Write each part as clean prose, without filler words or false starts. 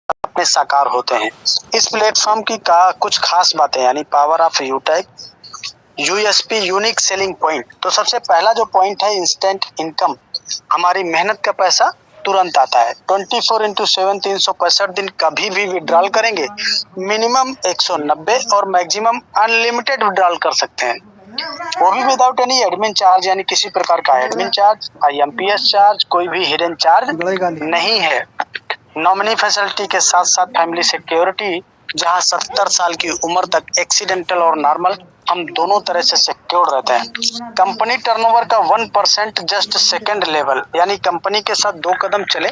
अपने साकार होते हैं। इस प्लेटफॉर्म की कुछ खास बातें यानी पावर ऑफ यूटैग, यूएसपी यूनिक सेलिंग पॉइंट। तो सबसे पहला जो पॉइंट है इंस्टेंट इनकम, हमारी मेहनत का पैसा तुरंत आता है। 24/7 365 दिन कभी भी विड्रॉल करेंगे, मिनिमम 190 और मैक्सिमम अनलिमिटेड विड्रॉल कर सकते हैं, वो भी विदाउट एनी एडमिन चार्ज, यानी किसी प्रकार का एडमिन चार्ज, आईएमपीएस चार्ज, कोई भी हिडन चार्ज नहीं है। नॉमिनी फैसिलिटी के साथ साथ फैमिली सिक्योरिटी, जहां 70 साल की उम्र तक एक्सीडेंटल और नॉर्मल हम दोनों तरह से सिक्योर रहते हैं। कंपनी टर्नओवर का 1% जस्ट सेकंड लेवल, यानी कंपनी के साथ 2 कदम चले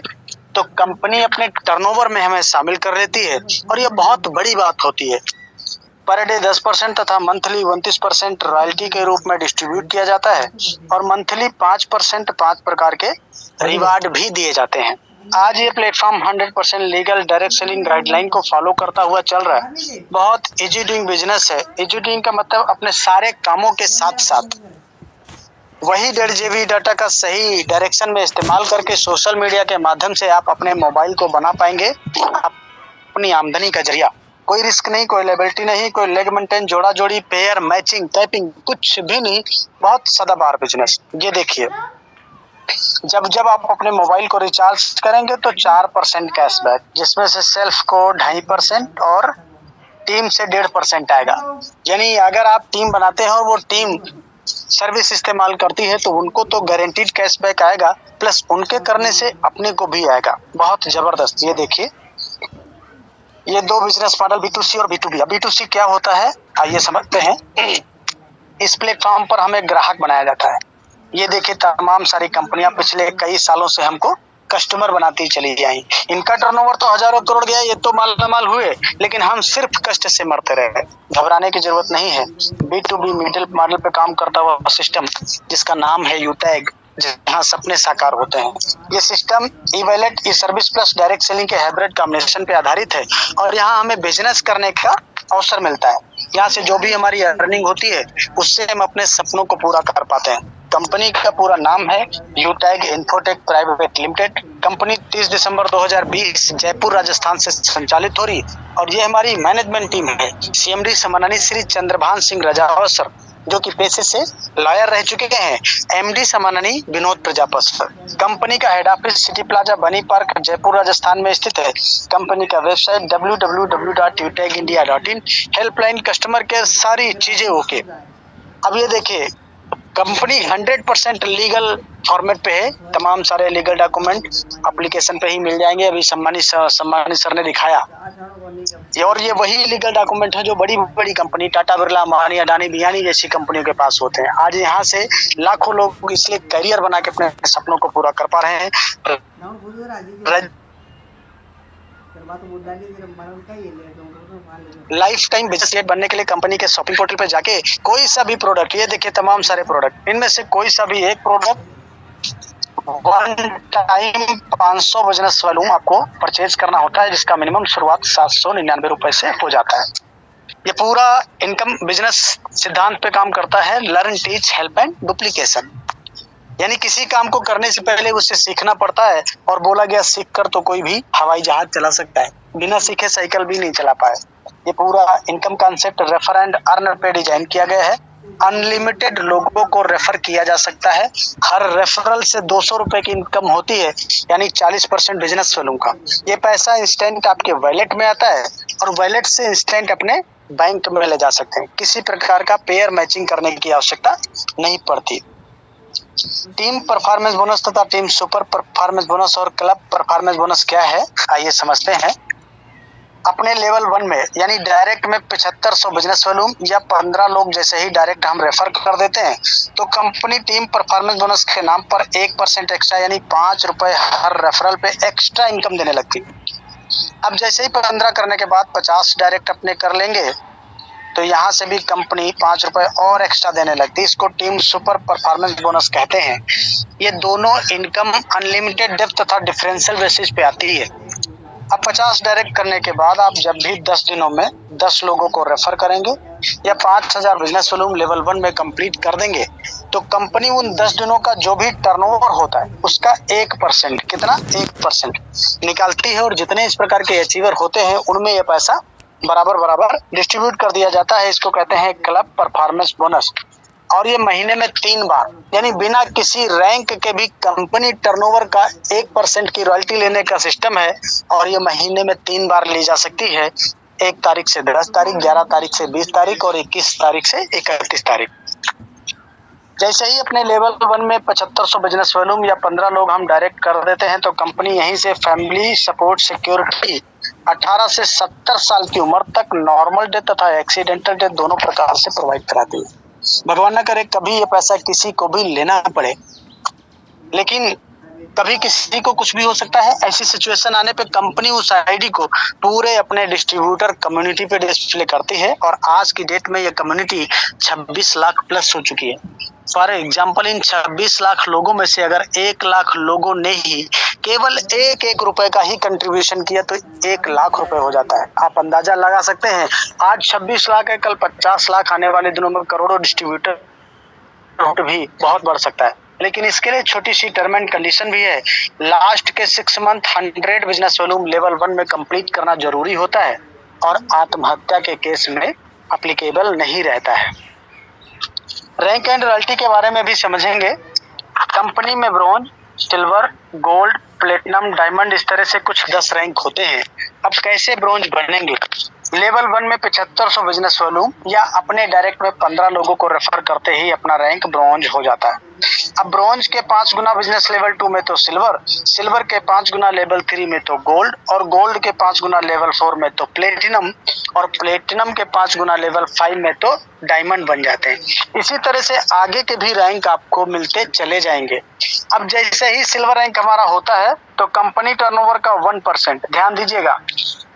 तो कंपनी अपने टर्नओवर में हमें शामिल कर लेती है, और यह बहुत बड़ी बात होती है। पर डे 10% तथा मंथली 29% रॉयल्टी के रूप में डिस्ट्रीब्यूट किया जाता है, और मंथली 5% 5 प्रकार के रिवार्ड भी दिए जाते हैं। आज ये platform 100% legal direct selling guideline को फॉलो करता हुआ चल रहा है। बहुत इजी डूइंग बिजनेस है। इजी डूइंग का मतलब अपने सारे कामों के साथ साथ वही 1.5 GB डाटा का सही डायरेक्शन में इस्तेमाल करके सोशल मीडिया के माध्यम से आप अपने मोबाइल को बना पाएंगे अपनी आमदनी का जरिया। कोई रिस्क नहीं, कोई लायबिलिटी नहीं, कोई लेग मेंटेन, जोड़ा जोड़ी, पेयर, मैचिंग, टाइपिंग, कुछ भी नहीं। बहुत सदाबहार बिजनेस। ये देखिए, जब आप अपने मोबाइल को रिचार्ज करेंगे तो 4% कैशबैक, जिसमें से सेल्फ को 2.5% और टीम से 1.5% आएगा। यानी अगर आप टीम बनाते हैं और वो टीम सर्विस इस्तेमाल करती है तो उनको तो गारंटीड कैशबैक आएगा, प्लस उनके करने से अपने को भी आएगा। बहुत जबरदस्त। ये देखिए, ये 2 बिजनेस मॉडल B2C और B2B। B2C क्या होता है आइए समझते हैं। इस प्लेटफॉर्म पर हमें ग्राहक बनाया जाता है। ये देखिए, तमाम सारी कंपनियां पिछले कई सालों से हमको कस्टमर बनाती चली आई। इनका टर्नओवर तो हजारों करोड़ गया, ये तो मालामाल हुए, लेकिन हम सिर्फ कष्ट से मरते रहे। घबराने की जरूरत नहीं है। B2B मिडिल मॉडल पे काम करता हुआ सिस्टम, जिसका नाम है यूटैग, जहाँ सपने साकार होते हैं। ये सिस्टम ई वॉलेट, ई सर्विस प्लस डायरेक्ट सेलिंग के हाइब्रिड कॉम्बिनेशन पे आधारित है, और यहाँ हमें बिजनेस करने का अवसर मिलता है। यहाँ से जो भी हमारी अर्निंग होती है उससे हम अपने सपनों को पूरा कर पाते हैं। कंपनी का पूरा नाम है यूटैग इन्फोटेक प्राइवेट लिमिटेड। कंपनी 30 दिसंबर 2020 जयपुर राजस्थान से संचालित हो रही, और ये हमारी मैनेजमेंट टीम है। CMD सम्माननीय श्री चंद्रभान सिंह रजावत सर, जो कि पेशे से लॉयर रह चुके हैं। MD सम्माननीय विनोद प्रजापत सर। कंपनी का हेड ऑफिस सिटी प्लाजा बनी पार्क जयपुर राजस्थान में स्थित है। कंपनी का website www.utegindia.in। Helpline customer care, सारी चीजें ओके। अब ये देखिए, कंपनी 100% लीगल फॉर्मेट पे है। तमाम सारे लीगल डॉक्यूमेंट एप्लीकेशन पे ही मिल जाएंगे। अभी सम्मानित सर ने दिखाया, और ये वही लीगल डॉक्यूमेंट है जो बड़ी बड़ी कंपनी टाटा बिरला, अंबानी, अडानी, बियानी जैसी कंपनियों के पास होते हैं। आज यहाँ से लाखों लोग इसलिए करियर बना के अपने सपनों को पूरा कर पा रहे हैं। लाइफ टाइम बिजनेस लीड बनने के लिए कंपनी के शॉपिंग पोर्टल पे जाके कोई सा भी प्रोडक्ट, ये देखिए तमाम सारे प्रोडक्ट, इनमें से कोई सा भी एक प्रोडक्ट 1 टाइम 500 बिजनेस वॉल्यूम आपको परचेज करना होता है, जिसका मिनिमम शुरुआत 799 रुपए से हो जाता है। ये पूरा इनकम बिजनेस सिद्धांत पे काम करता है, learn, teach, help and duplication. यानी किसी काम को करने से पहले उससे सीखना पड़ता है, और बोला गया सीख कर तो कोई भी हवाई जहाज चला सकता है, बिना सीखे साइकिल भी नहीं चला पाए। ये पूरा income concept refer and earn पे डिजाइन किया गया है। अनलिमिटेड लोगों को रेफर किया जा सकता है। हर रेफरल से 200 रुपए की इनकम होती है, यानी 40% बिजनेस वॉल्यूम का। ये पैसा इंस्टेंट आपके वॉलेट में आता है, और वॉलेट से इंस्टेंट अपने बैंक में ले जा सकते हैं। किसी प्रकार का पेयर मैचिंग करने की आवश्यकता नहीं पड़ती। टीम परफॉर्मेंस बोनस तथा टीम सुपर परफॉर्मेंस बोनस और क्लब परफॉर्मेंस बोनस क्या है आइए समझते हैं। अपने लेवल 1 में यानी डायरेक्ट में 7500 बिजनेस वॉल्यूम या 15 लोग जैसे ही डायरेक्ट हम रेफर कर देते हैं, तो कंपनी टीम परफॉर्मेंस बोनस के नाम पर 1% एक्स्ट्रा यानी 5 रुपए हर रेफरल पे एक्स्ट्रा इनकम देने लगती। अब जैसे ही 15 करने के बाद 50 डायरेक्ट अपने कर लेंगे, तो यहाँ से भी कंपनी 5 रुपए और एक्स्ट्रा देने लगती है। इसको टीम सुपर परफॉर्मेंस बोनस कहते हैं। ये दोनों इनकम अनलिमिटेड डेप्थ तथा डिफरेंशियल बेसिस पे आती है। अब 50 डायरेक्ट करने के बाद आप जब भी 10 दिनों में 10 लोगों को रेफर करेंगे या 5000 बिजनेस वॉल्यूम लेवल 1 में कंप्लीट कर देंगे तो कंपनी उन 10 दिनों का जो भी टर्नओवर होता है उसका 1%, कितना 1% निकालती है और जितने इस प्रकार के अचीवर होते हैं उनमें यह पैसा बराबर बराबर डिस्ट्रीब्यूट कर दिया जाता है। इसको कहते हैं क्लब परफॉर्मेंस बोनस। और ये महीने में 3 बार, यानी बिना किसी रैंक के भी कंपनी टर्नओवर का 1% की रॉयल्टी लेने का सिस्टम है और ये महीने में 3 बार ली जा सकती है। 1 तारीख से 10 तारीख, 11 तारीख से 20 तारीख और 21 तारीख से 31 तारीख। जैसे ही अपने लेवल 1 में 7500 बिजनेस वॉल्यूम या 15 लोग हम डायरेक्ट कर देते हैं तो कंपनी यहीं से फैमिली सपोर्ट सिक्योरिटी 18 से 70 साल की उम्र तक नॉर्मल डेथ तथा एक्सीडेंटल डेथ दोनों प्रकार से प्रोवाइड कराती है। भगवान न करे कभी ये पैसा किसी को भी लेना पड़े, लेकिन कभी किसी को कुछ भी हो सकता है। ऐसी सिचुएशन आने पे कंपनी उस आईडी को पूरे अपने डिस्ट्रीब्यूटर कम्युनिटी पे डिस्प्ले करती है और आज की डेट में ये कम्युनिटी 26 लाख प्लस हो चुकी है। फॉर एग्जाम्पल इन 26 लाख लोगों में से अगर 1 लाख लोगों ने ही केवल एक रुपए का ही कंट्रीब्यूशन किया तो 1 लाख रुपए हो जाता है। आप अंदाजा लगा सकते हैं आज 26 लाख है, कल 50 लाख, आने वाले दिनों में करोड़ों डिस्ट्रीब्यूटर भी बहुत बढ़ सकता है। लेकिन इसके लिए छोटी सी टर्म एंड कंडीशन भी है। लास्ट के 6 मंथ 100 बिजनेस वॉल्यूम लेवल 1 में कंप्लीट करना जरूरी होता है और आत्महत्या के केस में एप्लीकेबल नहीं रहता है। रैंक एंड रॉयल्टी के बारे में भी समझेंगे। कंपनी में bronze, silver, gold, platinum, diamond इस तरह से कुछ 10 रैंक होते हैं। अब कैसे ब्रॉन्ज बनेंगे? लेवल 1 में 7500 बिजनेस वॉल्यूम या अपने डायरेक्ट में 15 लोगों को रेफर करते ही अपना रैंक ब्रॉन्ज हो जाता है। अब ब्रॉन्ज के 5 गुना बिजनेस लेवल 2 में तो सिल्वर, सिल्वर के 5 गुना लेवल 3 में तो गोल्ड और गोल्ड के 5 गुना लेवल 4 में तो प्लेटिनम और प्लेटिनम के 5 गुना लेवल 5 में तो डायमंड बन जाते हैं। इसी तरह से आगे के भी रैंक आपको मिलते चले जाएंगे। अब जैसे ही सिल्वर रैंक हमारा होता है तो कंपनी टर्नओवर का 1%, ध्यान दीजिएगा,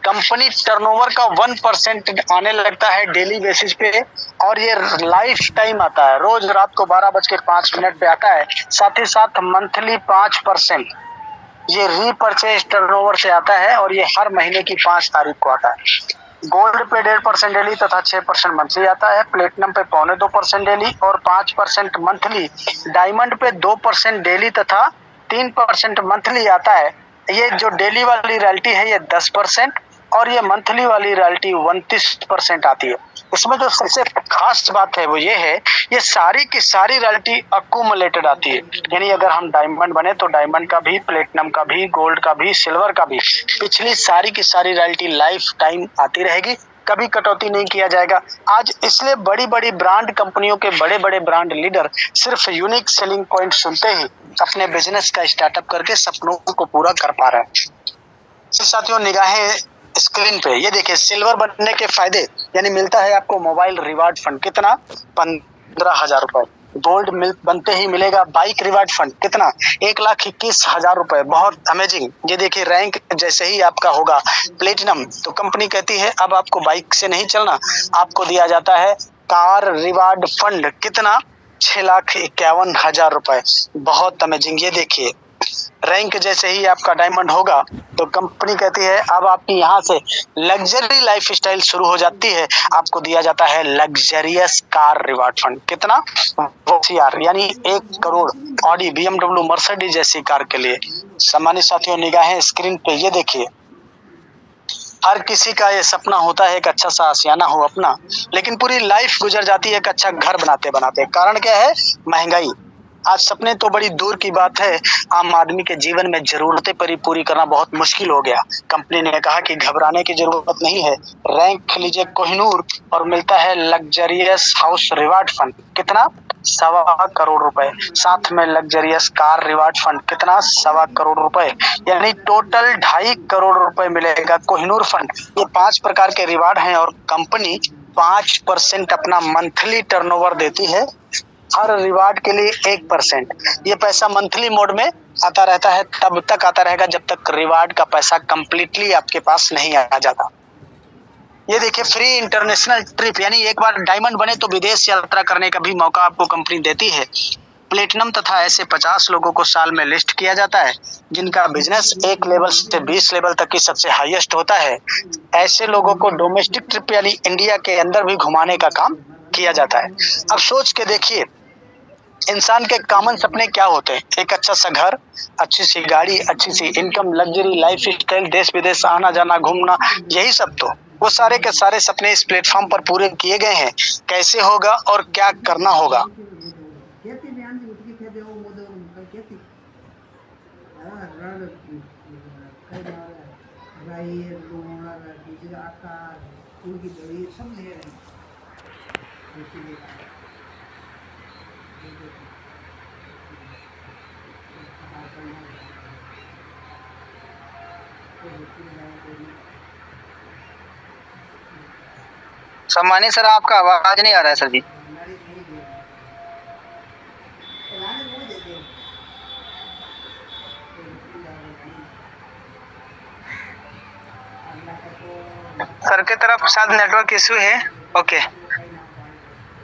कंपनी टर्नओवर का 1% आने लगता है डेली बेसिस पे और ये लाइफ टाइम आता है। रोज रात को 12:05 पे आता है। साथ ही साथ मंथली 5% ये रीपरचेज टर्नओवर से आता है और ये हर महीने की 5 तारीख को आता है। गोल्ड पे 1.5% डेली तथा 6% मंथली आता है। प्लेटिनम पे 0.25% डेली और 5% मंथली। डायमंड पे 2% डेली तथा 3% मंथली आता है। ये जो डेली वाली रॉयल्टी है ये 10% और ये मंथली वाली रॉयल्टी 29% आती है। इसमें जो सबसे खास बात है वो ये है, ये सारी की सारी रॉयल्टी अक्यूमुलेटेड आती है। यानी अगर हम डायमंड बने तो डायमंड का भी, प्लेटिनम का भी, गोल्ड का भी, सिल्वर का भी, पिछली सारी की सारी रॉयल्टी लाइफ टाइम आती रहेगी, कभी कटौती नहीं किया जाएगा। आज इसलिए बड़ी बड़ी ब्रांड कंपनियों के बड़े बड़े ब्रांड लीडर सिर्फ यूनिक सेलिंग पॉइंट सुनते ही अपने बिजनेस का स्टार्टअप करके सपनों को पूरा कर पा रहे हैं। साथियों निगाहें स्क्रीन पे ये देखिए, सिल्वर बनने के फायदे, यानी मिलता है आपको मोबाइल रिवार्ड फंड, कितना 15,000 रुपए। गोल्ड बनते ही मिलेगा बाइक रिवार्ड फंड, कितना 1,21,000 रुपए, बहुत अमेजिंग। ये देखिए रैंक जैसे ही आपका होगा प्लेटिनम तो कंपनी कहती है अब आपको बाइक से नहीं चलना, आपको दिया जाता है कार रिवार्ड फंड, कितना 6,51,000 रुपए, बहुत अमेजिंग। ये देखिए रैंक जैसे ही आपका डायमंड होगा तो कंपनी कहती है अब आपकी यहाँ से लग्जरी लाइफ स्टाइल शुरू हो जाती है, आपको दिया जाता है लग्जरियस कार रिवार्ड फंड, कितना CR, यानी 1 करोड़ ऑडी, BMW, मर्सिडीज जैसी कार के लिए। सम्मानित साथियों निगाहें स्क्रीन पे ये देखिए, हर किसी का ये सपना होता है एक अच्छा सा आशियाना हो अपना, लेकिन पूरी लाइफ गुजर जाती है एक अच्छा घर बनाते बनाते। कारण क्या है? महंगाई। आज सपने तो बड़ी दूर की बात है, आम आदमी के जीवन में जरूरतें पूरी करना बहुत मुश्किल हो गया। कंपनी ने कहा कि घबराने की जरूरत नहीं है, रैंक लीजिए कोहिनूर और मिलता है लग्जरियस हाउस रिवार्ड फंड, कितना 1.25 करोड़ रुपए, साथ में लग्जरियस कार रिवार्ड फंड, कितना 1.25 करोड़ रुपए, यानी टोटल 2.5 करोड़ रुपए मिलेगा कोहिनूर फंड। ये 5 प्रकार के रिवार्ड हैं और कंपनी 5% अपना मंथली टर्नओवर देती है, हर रिवार्ड के लिए 1%। ये पैसा मंथली मोड में आता रहता है, तब तक आता रहेगा जब तक रिवार्ड का पैसा कंप्लीटली आपके पास नहीं आ जाता। ये देखिए फ्री इंटरनेशनल ट्रिप, यानी एक बार डायमंड बने तो विदेश यात्रा करने का भी मौका आपको कंपनी देती है। प्लेटिनम तथा ऐसे 50 लोगों को साल में लिस्ट किया जाता है जिनका बिजनेस 1 लेवल से 20 लेवल तक की सबसे हाईएस्ट होता है। ऐसे लोगों को डोमेस्टिक ट्रिप यानी इंडिया के अंदर भी घुमाने का काम किया जाता है। अब सोच के देखिए, इंसान के कॉमन सपने क्या होते हैं? एक अच्छा सा घर, अच्छी सी गाड़ी, अच्छी सी इनकम, लग्जरी लाइफ स्टाइल, देश विदेश आना जाना घूमना, यही सब तो वो सारे के सारे सपने इस प्लेटफॉर्म पर पूरे किए गए हैं। कैसे होगा और क्या करना होगा? सम्मानित सर, आपका आवाज नहीं आ रहा है सर जी। सर की तरफ शायद नेटवर्क इशू है। ओके,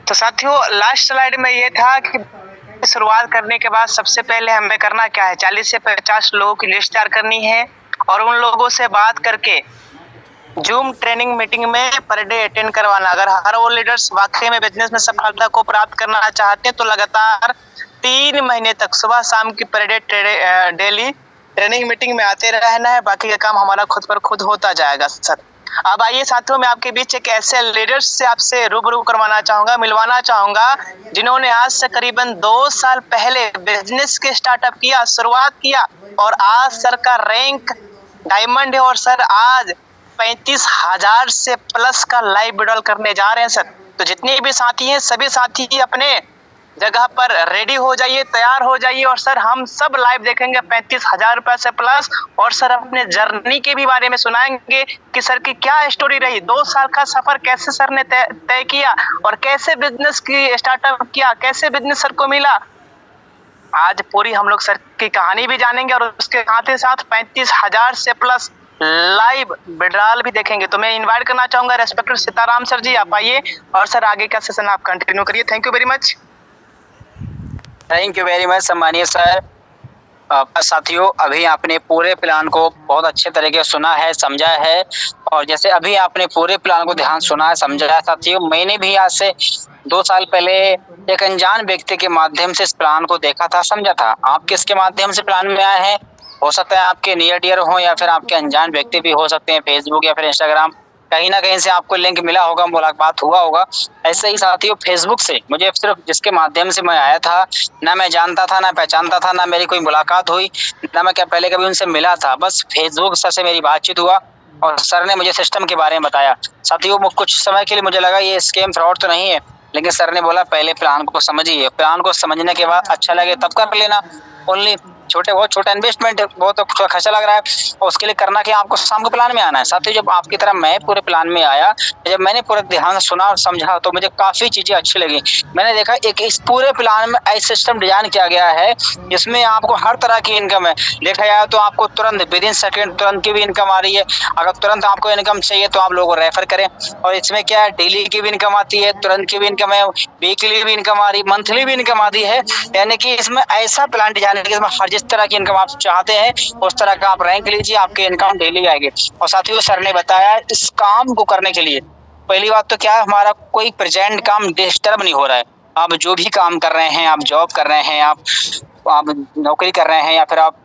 तो साथियों लास्ट स्लाइड में ये था कि शुरुआत करने के बाद सबसे पहले हमें करना क्या है, 40 से 50 लोगों की लिस्ट तैयार करनी है और उन लोगों से बात करके जूम ट्रेनिंग मीटिंग में पर डे अटेंड करवाना। अगर हर वो लीडर्स वाकई में बिजनेस में सफलता को प्राप्त करना चाहते हैं तो लगातार 3 महीने तक सुबह शाम की per day daily training meeting में आते रहना है। बाकी का काम हमारा खुद पर खुद होता जाएगा सर। अब आइए साथियों, मैं आपके बीच एक ऐसे लीडर्स से आपसे रूबरू करवाना चाहूंगा, मिलवाना चाहूंगा जिन्होंने आज से करीबन 2 साल पहले बिजनेस के स्टार्टअप किया, शुरुआत किया और आज सर का रैंक डायमंड है और सर आज 35,000 से प्लस का लाइव विड्रॉल करने जा रहे हैं सर। तो जितने भी साथी हैं सभी साथी अपने जगह पर रेडी हो जाइए, तैयार हो जाइए और सर हम सब लाइव देखेंगे 35,000 रुपए से प्लस। और सर अपने जर्नी के भी बारे में सुनाएंगे कि सर की क्या स्टोरी रही, 2 साल का सफर कैसे सर ने तय किया और कैसे बिजनेस की स्टार्टअप किया, कैसे बिजनेस सर को मिला। आज पूरी हम लोग सर की कहानी भी जानेंगे और उसके साथ ही साथ 35,000 से प्लस लाइव विड्रॉल भी देखेंगे। तो मैं इनवाइट करना चाहूंगा रेस्पेक्टेड सीताराम सर जी, आप आइए और सर आगे का सेशन आप कंटिन्यू करिए। Thank you very much. Thank you very much सम्मानीय सर। साथियों, अभी आपने पूरे प्लान को बहुत अच्छे तरीके से सुना है, समझा है और जैसे अभी आपने पूरे प्लान को ध्यान सुना है, समझा है साथियों, मैंने भी आज से 2 साल पहले एक अनजान व्यक्ति के माध्यम से इस प्लान को देखा था, समझा था। आप किसके माध्यम से प्लान में आए हैं? हो सकता है आपके नियर डियर हो या फिर आपके अनजान व्यक्ति भी हो सकते हैं, फेसबुक या फिर इंस्टाग्राम, कहीं ना कहीं से आपको लिंक मिला होगा, मुलाकात हुआ होगा। ऐसे ही साथियों फेसबुक से मुझे सिर्फ जिसके माध्यम से मैं आया था, ना मैं जानता था, ना पहचानता था, ना मेरी कोई मुलाकात हुई, ना मैं क्या पहले कभी उनसे मिला था। बस फेसबुक सर से मेरी बातचीत हुआ और सर ने मुझे सिस्टम के बारे में बताया। साथियों कुछ समय के लिए मुझे लगा ये स्कैम फ्रॉड तो नहीं है, लेकिन सर ने बोला पहले प्लान को समझिए, प्लान को समझने के बाद अच्छा लगे तब कर लेना। ओनली बहुत छोटा इन्वेस्टमेंट, बहुत तो खर्चा लग रहा है और उसके लिए करना कि आपको शाम को प्लान में आना है। साथियों जब आपकी तरह मैं पूरे प्लान में आया, जब मैंने पूरा ध्यान से सुना और समझा तो मुझे काफी चीजें अच्छी लगी। मैंने देखा एक इस पूरे प्लान में ऐसा सिस्टम डिजाइन किया गया है जिसमें आपको हर तरह की इनकम है। देखा जाए तो आपको तुरंत विद इन सेकेंड तुरंत की भी इनकम आ रही है। अगर तुरंत आपको इनकम चाहिए तो आप लोगों को रेफर करें। और इसमें क्या है, डेली की भी इनकम आती है, तुरंत की भी इनकम है, वीकली भी इनकम आ रही, मंथली भी इनकम आती है। यानी कि इसमें ऐसा प्लान डिजाइन है इसमें हर जिस तरह की इनकम आप चाहते हैं उस तरह का आप रैंक लीजिए, आपके इनकम डेली आएगी। और साथियों सर ने बताया इस काम को करने के लिए पहली बात तो क्या है, हमारा कोई प्रेजेंट काम डिस्टर्ब नहीं हो रहा है। आप जो भी काम कर रहे हैं, आप जॉब कर रहे हैं, आप नौकरी कर रहे हैं या फिर आप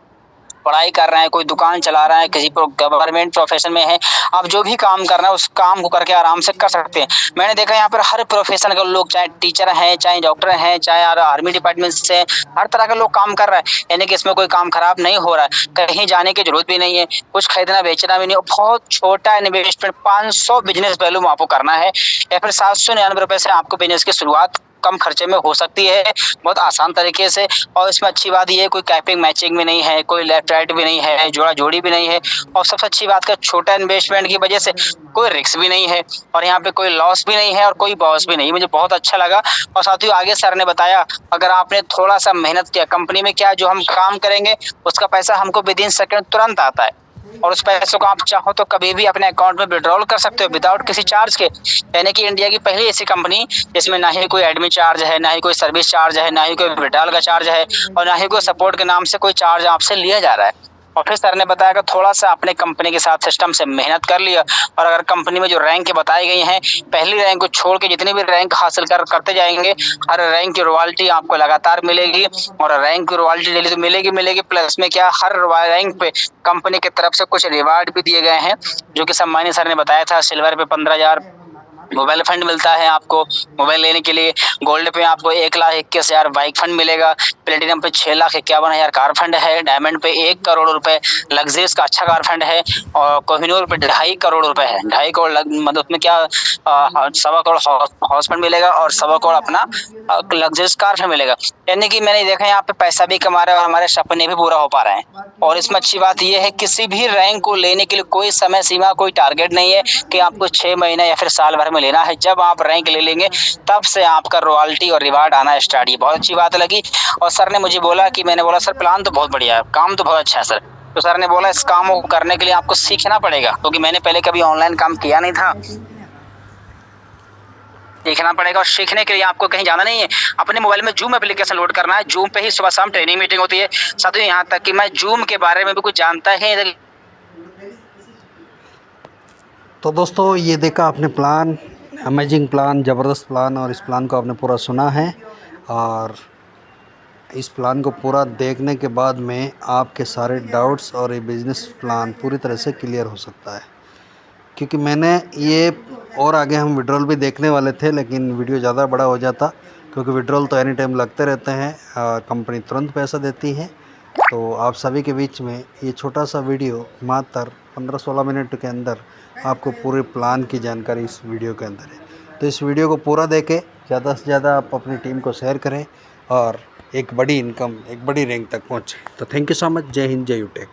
पढ़ाई कर रहे हैं, कोई दुकान चला रहे हैं, किसी गवर्नमेंट प्रोफेशन में है, आप जो भी काम कर रहे हैं उस काम को करके आराम से कर सकते हैं। मैंने देखा यहाँ पर हर प्रोफेशन के लोग, चाहे टीचर हैं, चाहे डॉक्टर हैं, चाहे आर्मी डिपार्टमेंट से, हर तरह के लोग काम कर रहे हैं। यानी कि इसमें कोई काम खराब नहीं हो रहा है, कहीं जाने की जरूरत भी नहीं है, कुछ खरीदना बेचना भी नहीं। बहुत छोटा इन्वेस्टमेंट 500 बिजनेस वैल्यू आपको करना है या फिर 799 रुपए से आपको बिजनेस की शुरुआत कम खर्चे में हो सकती है, बहुत आसान तरीके से। और इसमें अच्छी बात ये है कोई कैपिंग मैचिंग भी नहीं है, कोई लेफ्ट राइट भी नहीं है, जोड़ा जोड़ी भी नहीं है और सबसे अच्छी बात का छोटा इन्वेस्टमेंट की वजह से कोई रिस्क भी नहीं है और यहाँ पे कोई लॉस भी नहीं है और कोई बॉस भी नहीं। मुझे बहुत अच्छा लगा। और साथियों आगे सर ने बताया अगर आपने थोड़ा सा मेहनत किया, कंपनी में क्या जो हम काम करेंगे उसका पैसा हमको विद इन सेकंड तुरंत आता है। और उस पैसों को आप चाहो तो कभी भी अपने अकाउंट में विड्रॉल कर सकते हो विदाउट किसी चार्ज के। यानी कि इंडिया की पहली ऐसी कंपनी जिसमें ना ही कोई एडमिन चार्ज है, ना ही कोई सर्विस चार्ज है, ना ही कोई विड्रॉल का चार्ज है और ना ही कोई सपोर्ट के नाम से कोई चार्ज आपसे लिया जा रहा है। और फिर सर ने बताया कि थोड़ा सा अपने कंपनी के साथ सिस्टम से मेहनत कर लिया और अगर कंपनी में जो रैंक बताई गई हैं, पहली रैंक को छोड़ के जितनी भी रैंक हासिल करते जाएंगे, हर रैंक की रॉयल्टी आपको लगातार मिलेगी और रैंक की रॉयल्टी डेली तो मिलेगी प्लस में क्या हर रैंक पे कंपनी की तरफ से कुछ रिवार्ड भी दिए गए हैं, जो कि सम्मानी सर ने बताया था। सिल्वर पे 15,000 मोबाइल फंड मिलता है आपको मोबाइल लेने के लिए, गोल्ड पे आपको 1,21,000 बाइक फंड मिलेगा, प्लेटिनम पे 6,51,000 कार फंड है, डायमंड पे 1 करोड़ रुपए लग्जरीज का अच्छा कार फंड है और कोहिनूर पे 2.5 करोड़ रुपए है। 2.5 करोड़ मतलब उसमें क्या 1.25 करोड़ हाउस फंड मिलेगा और 1.25 करोड़ अपना लग्जरीज कार फंड मिलेगा। यानी कि मैंने देखा यहाँ पे पैसा भी कमा रहे हैं और हमारे सपने भी पूरा हो पा रहे हैं। और इसमें अच्छी बात यह है किसी भी रैंक को लेने के लिए कोई समय सीमा कोई टारगेट नहीं है कि आपको 6 महीने या फिर साल भर में लेना है। जब आप रैंक ले लेंगे तब से आपका रॉयल्टी और रिवार्ड आना स्टार्ट। ये बहुत अच्छी बात लगी और सर ने मुझे बोला कि मैंने बोला सर प्लान तो बहुत बढ़िया है, काम तो बहुत अच्छा है सर। तो सर ने बोला इस काम को करने के लिए आपको सीखना पड़ेगा क्योंकि मैंने पहले कभी ऑनलाइन काम किया नहीं था, सीखना पड़ेगा और सीखने के लिए आपको कहीं जाना नहीं है, अपने मोबाइल में जूम एप्लीकेशन लोड करना है। जूम पे ही सुबह शाम ट्रेनिंग मीटिंग होती है। साथियों यहाँ तक कि मैं जूम के बारे में भी कुछ जानता है। तो दोस्तों ये देखा आपने प्लान, अमेजिंग प्लान, ज़बरदस्त प्लान, और इस प्लान को आपने पूरा सुना है और इस प्लान को पूरा देखने के बाद में आपके सारे डाउट्स और ये बिज़नेस प्लान पूरी तरह से क्लियर हो सकता है। क्योंकि मैंने ये और आगे हम विड्रॉल भी देखने वाले थे लेकिन वीडियो ज़्यादा बड़ा हो जाता क्योंकि विड्रॉल तो एनी टाइम लगते रहते हैं, कंपनी तुरंत पैसा देती है। तो आप सभी के बीच में ये छोटा सा वीडियो मात्र 15-16 मिनट के अंदर आपको पूरे प्लान की जानकारी इस वीडियो के अंदर है। तो इस वीडियो को पूरा देखें, ज़्यादा से ज़्यादा आप अपनी टीम को शेयर करें और एक बड़ी इनकम, एक बड़ी रैंक तक पहुँचें। तो थैंक यू सो मच। जय हिंद, जय यूटेक।